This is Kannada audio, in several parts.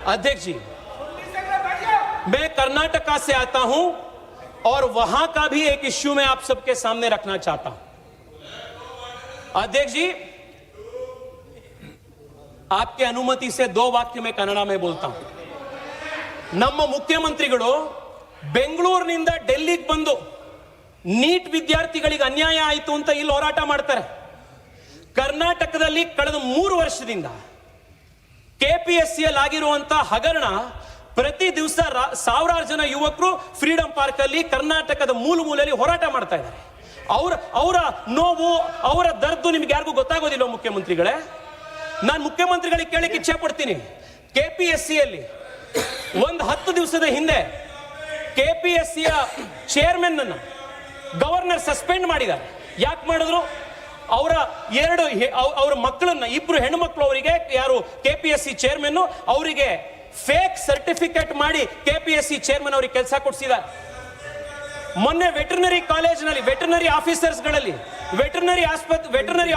अध्यक्ष जी, मैं कर्नाटका से आता हूं और वहां का भी एक इश्यू मैं आप सबके सामने रखना चाहता हूं। अध्यक्ष जी, आपके अनुमति से 2 वाक्य मैं कन्नड़ में बोलता हूं। ನಮ್ಮ ಮುಖ್ಯಮಂತ್ರಿಗಳು ಬೆಂಗಳೂರಿನಿಂದ ಡೆಲ್ಲಿಗೆ ಬಂದು ನೀಟ್ ವಿದ್ಯಾರ್ಥಿಗಳಿಗೆ ಅನ್ಯಾಯ ಆಯಿತು ಅಂತ ಇಲ್ಲಿ ಹೋರಾಟ ಮಾಡ್ತಾರೆ। ಕರ್ನಾಟಕದಲ್ಲಿ ಕಳೆದ 3 ವರ್ಷದಿಂದ ಕೆಪಿಎಸ್ಸಿಯಲ್ಲಿ ಆಗಿರುವಂತ ಹಗರಣ ಪ್ರತಿ ದಿವಸ ಸಾವಿರಾರು ಜನ ಯುವಕರು ಫ್ರೀಡಂ ಪಾರ್ಕ್ ಅಲ್ಲಿ ಕರ್ನಾಟಕದ ಮೂಲೆಯಲ್ಲಿ ಹೋರಾಟ ಮಾಡ್ತಾ ಇದ್ದಾರೆ। ಅವರ ನೋವು, ಅವರ ದರ್ದು ನಿಮಗೆ ಯಾರಿಗೂ ಗೊತ್ತಾಗೋದಿಲ್ಲ ಮುಖ್ಯಮಂತ್ರಿಗಳೇ। ನಾನು ಮುಖ್ಯಮಂತ್ರಿಗಳಿಗೆ ಕೇಳಕ್ಕೆ ಇಚ್ಛೆ ಪಡ್ತೀನಿ, ಕೆಪಿಎಸ್ಸಿಯಲ್ಲಿ ಒಂದು 10 ದಿವಸದ ಹಿಂದೆ ಕೆಪಿಎಸ್ಸಿಯ ಚೇರ್ಮನ್ ಅನ್ನು ಗವರ್ನರ್ ಸಸ್ಪೆಂಡ್ ಮಾಡಿದ್ದಾರೆ। ಯಾಕೆ ಮಾಡಿದ್ರು? ಅವರ ಮಕ್ಕಳನ್ನ, 2 ಹೆಣ್ಣು ಮಕ್ಕಳು, ಅವರಿಗೆ ಯಾರು ಕೆಪಿಎಸ್ಸಿ ಚೇರ್ಮನ್ ಅವರಿಗೆ ಫೇಕ್ ಸರ್ಟಿಫಿಕೇಟ್ ಮಾಡಿ ಕೆಪಿಎಸ್ಸಿ ಚೇರ್ಮನ್ ಅವರಿಗೆ ಕೆಲಸ ಕೊಡಿಸಿದ್ದಾರೆ। ಮೊನ್ನೆ ವೆಟರ್ನರಿ ಕಾಲೇಜಿನಲ್ಲಿ ವೆಟರ್ನರಿ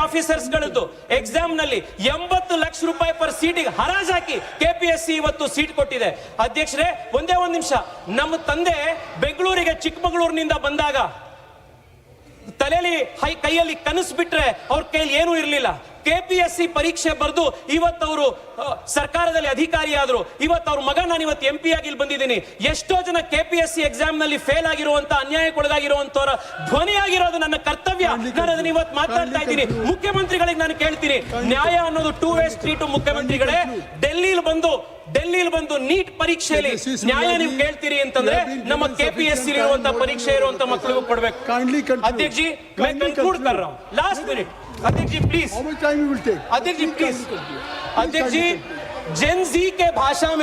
ಆಫೀಸರ್ಸ್ಗಳದ್ದು ಎಕ್ಸಾಮ್ ನಲ್ಲಿ 80 ಲಕ್ಷ ರೂಪಾಯಿ ಪರ್ ಸೀಟಿಗೆ ಹರಾಜಾಕಿ ಕೆಪಿಎಸ್ಸಿ ಇವತ್ತು ಸೀಟ್ ಕೊಟ್ಟಿದೆ। ಅಧ್ಯಕ್ಷರೇ, ಒಂದೇ ಒಂದು ನಿಮಿಷ, ನಮ್ಮ ತಂದೆ ಬೆಂಗಳೂರಿಗೆ ಚಿಕ್ಕಮಗಳೂರಿನಿಂದ ಬಂದಾಗ ತಲೆಯಲ್ಲಿ ಕೈಯಲ್ಲಿ ಕನಸು ಬಿಟ್ರೆ ಅವ್ರ ಕೈಯಲ್ಲಿ ಏನೂ ಇರಲಿಲ್ಲ। ಕೆಪಿಎಸ್ಸಿ ಪರೀಕ್ಷೆ ಬರೆದು ಇವತ್ತು ಅವರು ಸರ್ಕಾರದಲ್ಲಿ ಅಧಿಕಾರಿ ಆದ್ರು। ಇವತ್ತು ಅವ್ರ ಮಗ ನಾನು ಇವತ್ತು MP ಆಗಿ ಇಲ್ಲಿ ಬಂದಿದ್ದೀನಿ। ಎಷ್ಟೋ ಜನ ಕೆಪಿಎಸ್ಸಿ ಎಕ್ಸಾಮ್ ನಲ್ಲಿ ಫೇಲ್ ಆಗಿರುವಂತ, ಅನ್ಯಾಯಕ್ಕೊಳಗಾಗಿರುವಂತವರ ಧ್ವನಿಯಾಗಿರೋದು ನನ್ನ ಕರ್ತವ್ಯ। ನಾನು ಅದನ್ನ ಇವತ್ತು ಮಾತಾಡ್ತಾ ಇದ್ದೀನಿ। ಮುಖ್ಯಮಂತ್ರಿಗಳಿಗೆ ನಾನು ಕೇಳ್ತೀನಿ, ನ್ಯಾಯ ಅನ್ನೋದು 2 ವೇ ಸ್ಟ್ರೀಟ್ ಮುಖ್ಯಮಂತ್ರಿಗಳೇ। ಡೆಲ್ಲಿಲಿ ಬಂದು ನೀಟ್ ಪರೀಕ್ಷೆಯಲ್ಲಿ ನ್ಯಾಯ ನೀವು ಕೇಳ್ತೀರಿ ಅಂತಂದ್ರೆ ನಮ್ಮ ಕೆಪಿಎಸ್ಸಿ ಇರುವಂತ ಪರೀಕ್ಷೆ ಇರುವಂತ ಮಕ್ಕಳಿಗೂ ಕೊಡ್ಬೇಕು। अध्यक्ष जी, मैं कंक्लूड कर रहा हूँ, लास्ट मिनट। अध्यक्ष जी please, How much time you will take? अध्यक्ष जी प्लीज, अध्यक्ष जी जेन जी के भाषा में